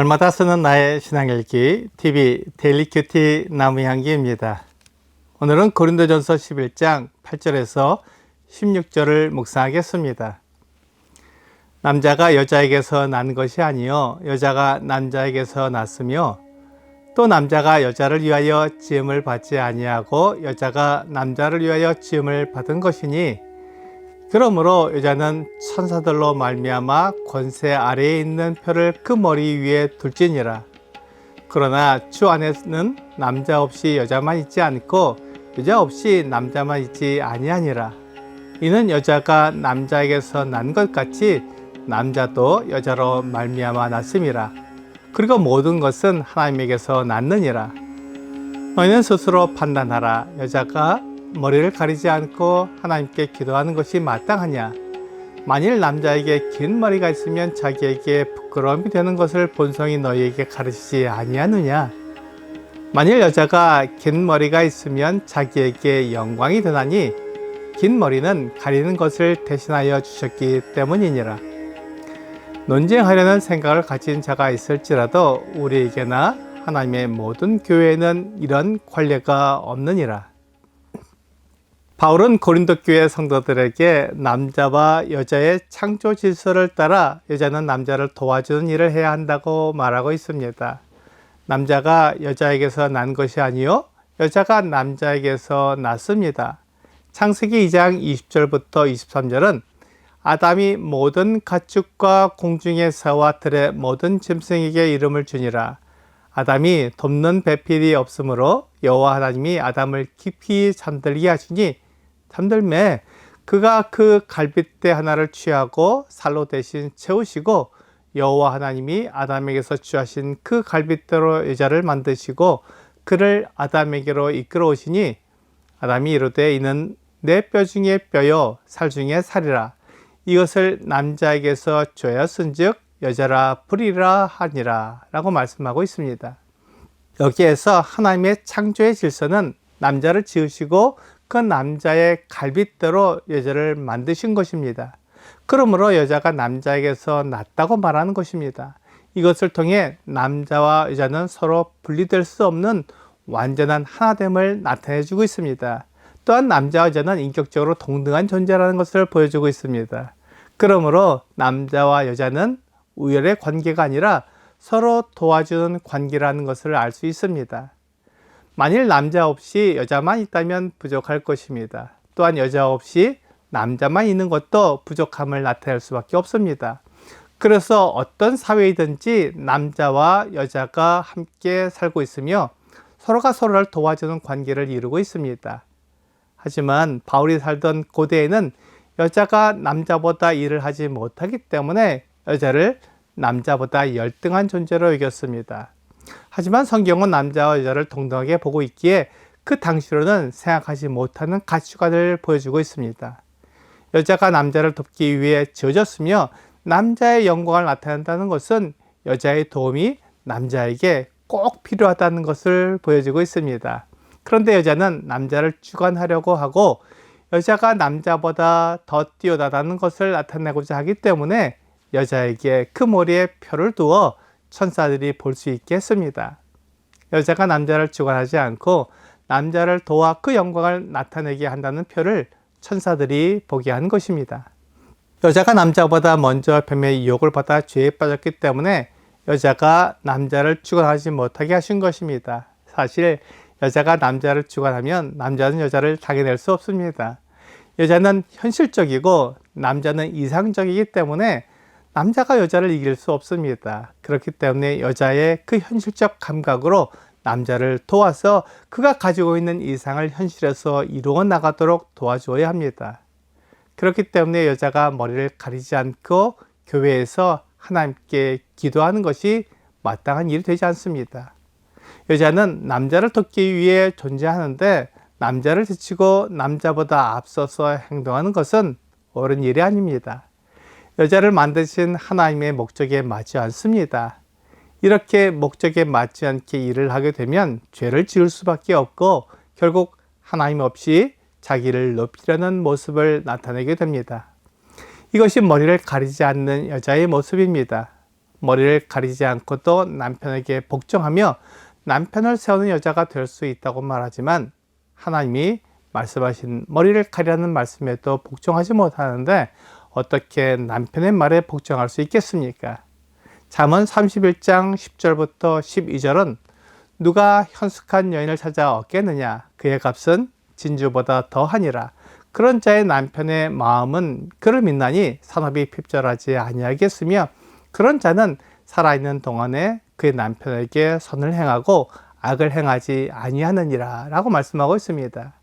날마다 쓰는 나의 신앙일기 TV 데일리 큐티 나무향기입니다. 오늘은 고린도전서 11장 8절에서 16절을 묵상하겠습니다. 남자가 여자에게서 난 것이 아니요 여자가 남자에게서 났으며 또 남자가 여자를 위하여 지음을 받지 아니하고 여자가 남자를 위하여 지음을 받은 것이니 그러므로 여자는 천사들로 말미암아 권세 아래에 있는 표를 그 머리 위에 둘지니라. 그러나 주 안에는 남자 없이 여자만 있지 않고 여자 없이 남자만 있지 아니하니라. 이는 여자가 남자에게서 난 것 같이 남자도 여자로 말미암아 났음이라. 그리고 모든 것은 하나님에게서 났느니라. 너희는 스스로 판단하라. 여자가 머리를 가리지 않고 하나님께 기도하는 것이 마땅하냐? 만일 남자에게 긴 머리가 있으면 자기에게 부끄러움이 되는 것을 본성이 너희에게 가르치지 아니하느냐? 만일 여자가 긴 머리가 있으면 자기에게 영광이 되나니 긴 머리는 가리는 것을 대신하여 주셨기 때문이니라. 논쟁하려는 생각을 가진 자가 있을지라도 우리에게나 하나님의 모든 교회에는 이런 관례가 없느니라. 바울은 고린도 교회 성도들에게 남자와 여자의 창조 질서를 따라 여자는 남자를 도와주는 일을 해야 한다고 말하고 있습니다. 남자가 여자에게서 난 것이 아니요 여자가 남자에게서 났습니다. 창세기 2장 20절부터 23절은 아담이 모든 가축과 공중의 새와 들의 모든 짐승에게 이름을 주니라. 아담이 돕는 배필이 없으므로 여호와 하나님이 아담을 깊이 잠들게 하시니 잠들매 그가 그 갈빗대 하나를 취하고 살로 대신 채우시고 여호와 하나님이 아담에게서 취하신 그 갈빗대로 여자를 만드시고 그를 아담에게로 이끌어 오시니 아담이 이르되 이는 내 뼈 중에 뼈요 살 중에 살이라. 이것을 남자에게서 줘야 쓴즉 여자라 부리라 하니라 라고 말씀하고 있습니다. 여기에서 하나님의 창조의 질서는 남자를 지으시고 그 남자의 갈빗대로 여자를 만드신 것입니다. 그러므로 여자가 남자에게서 났다고 말하는 것입니다. 이것을 통해 남자와 여자는 서로 분리될 수 없는 완전한 하나됨을 나타내주고 있습니다. 또한 남자와 여자는 인격적으로 동등한 존재라는 것을 보여주고 있습니다. 그러므로 남자와 여자는 우열의 관계가 아니라 서로 도와주는 관계라는 것을 알 수 있습니다. 만일 남자 없이 여자만 있다면 부족할 것입니다. 또한 여자 없이 남자만 있는 것도 부족함을 나타낼 수밖에 없습니다. 그래서 어떤 사회이든지 남자와 여자가 함께 살고 있으며 서로가 서로를 도와주는 관계를 이루고 있습니다. 하지만 바울이 살던 고대에는 여자가 남자보다 일을 하지 못하기 때문에 여자를 남자보다 열등한 존재로 여겼습니다. 하지만 성경은 남자와 여자를 동등하게 보고 있기에 그 당시로는 생각하지 못하는 가치관을 보여주고 있습니다. 여자가 남자를 돕기 위해 지어졌으며 남자의 영광을 나타낸다는 것은 여자의 도움이 남자에게 꼭 필요하다는 것을 보여주고 있습니다. 그런데 여자는 남자를 주관하려고 하고 여자가 남자보다 더 뛰어나다는 것을 나타내고자 하기 때문에 여자에게 그 머리에 표를 두어 천사들이 볼 수 있게 했습니다. 여자가 남자를 주관하지 않고 남자를 도와 그 영광을 나타내게 한다는 표를 천사들이 보게 한 것입니다. 여자가 남자보다 먼저 뱀의 유혹을 받아 죄에 빠졌기 때문에 여자가 남자를 주관하지 못하게 하신 것입니다. 사실 여자가 남자를 주관하면 남자는 여자를 당해낼 수 없습니다. 여자는 현실적이고 남자는 이상적이기 때문에 남자가 여자를 이길 수 없습니다. 그렇기 때문에 여자의 그 현실적 감각으로 남자를 도와서 그가 가지고 있는 이상을 현실에서 이루어 나가도록 도와주어야 합니다. 그렇기 때문에 여자가 머리를 가리지 않고 교회에서 하나님께 기도하는 것이 마땅한 일이 되지 않습니다. 여자는 남자를 돕기 위해 존재하는데 남자를 제치고 남자보다 앞서서 행동하는 것은 옳은 일이 아닙니다. 여자를 만드신 하나님의 목적에 맞지 않습니다. 이렇게 목적에 맞지 않게 일을 하게 되면 죄를 지을 수밖에 없고 결국 하나님 없이 자기를 높이려는 모습을 나타내게 됩니다. 이것이 머리를 가리지 않는 여자의 모습입니다. 머리를 가리지 않고도 남편에게 복종하며 남편을 세우는 여자가 될 수 있다고 말하지만 하나님이 말씀하신 머리를 가리라는 말씀에도 복종하지 못하는데 어떻게 남편의 말에 복종할 수 있겠습니까? 잠언 31장 10절부터 12절은 누가 현숙한 여인을 찾아 얻겠느냐? 그의 값은 진주보다 더하니라. 그런 자의 남편의 마음은 그를 믿나니 산업이 핍절하지 아니하겠으며 그런 자는 살아있는 동안에 그의 남편에게 선을 행하고 악을 행하지 아니하느니라 라고 말씀하고 있습니다.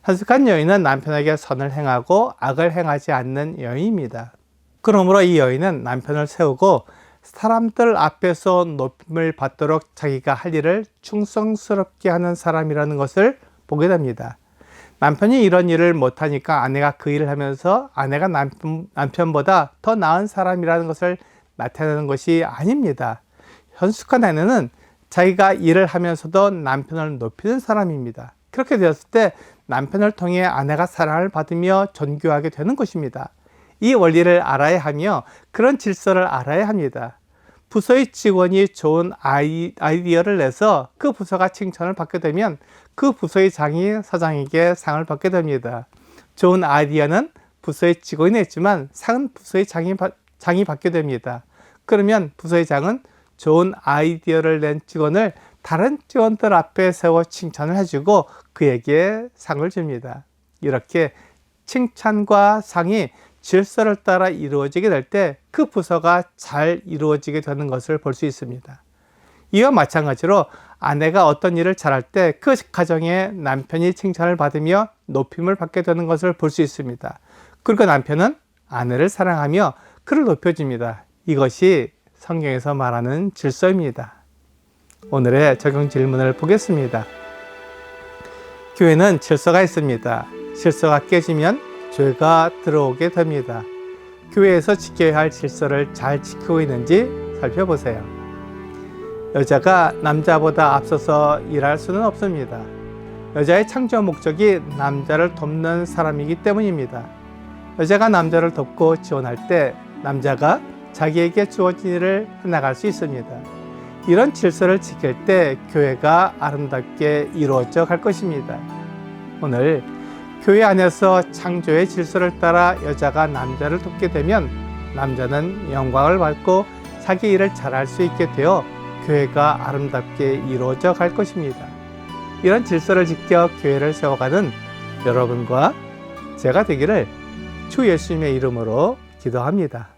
현숙한 여인은 남편에게 선을 행하고 악을 행하지 않는 여인입니다. 그러므로 이 여인은 남편을 세우고 사람들 앞에서 높임을 받도록 자기가 할 일을 충성스럽게 하는 사람이라는 것을 보게 됩니다. 남편이 이런 일을 못하니까 아내가 그 일을 하면서 아내가 남편보다 더 나은 사람이라는 것을 나타내는 것이 아닙니다. 현숙한 아내는 자기가 일을 하면서도 남편을 높이는 사람입니다. 그렇게 되었을 때 남편을 통해 아내가 사랑을 받으며 존귀하게 되는 것입니다. 이 원리를 알아야 하며 그런 질서를 알아야 합니다. 부서의 직원이 좋은 아이디어를 내서 그 부서가 칭찬을 받게 되면 그 부서의 장이 사장에게 상을 받게 됩니다. 좋은 아이디어는 부서의 직원이 냈지만 상은 부서의 장이 받게 됩니다. 그러면 부서의 장은 좋은 아이디어를 낸 직원을 다른 직원들 앞에 세워 칭찬을 해주고 그에게 상을 줍니다. 이렇게 칭찬과 상이 질서를 따라 이루어지게 될 때 그 부서가 잘 이루어지게 되는 것을 볼 수 있습니다. 이와 마찬가지로 아내가 어떤 일을 잘할 때 그 가정에 남편이 칭찬을 받으며 높임을 받게 되는 것을 볼 수 있습니다. 그리고 남편은 아내를 사랑하며 그를 높여줍니다. 이것이 성경에서 말하는 질서입니다. 오늘의 적용 질문을 보겠습니다. 교회는 질서가 있습니다. 질서가 깨지면 죄가 들어오게 됩니다. 교회에서 지켜야 할 질서를 잘 지키고 있는지 살펴보세요. 여자가 남자보다 앞서서 일할 수는 없습니다. 여자의 창조 목적이 남자를 돕는 사람이기 때문입니다. 여자가 남자를 돕고 지원할 때 남자가 자기에게 주어진 일을 해나갈 수 있습니다. 이런 질서를 지킬 때 교회가 아름답게 이루어져 갈 것입니다. 오늘 교회 안에서 창조의 질서를 따라 여자가 남자를 돕게 되면 남자는 영광을 받고 자기 일을 잘할 수 있게 되어 교회가 아름답게 이루어져 갈 것입니다. 이런 질서를 지켜 교회를 세워가는 여러분과 제가 되기를 주 예수님의 이름으로 기도합니다.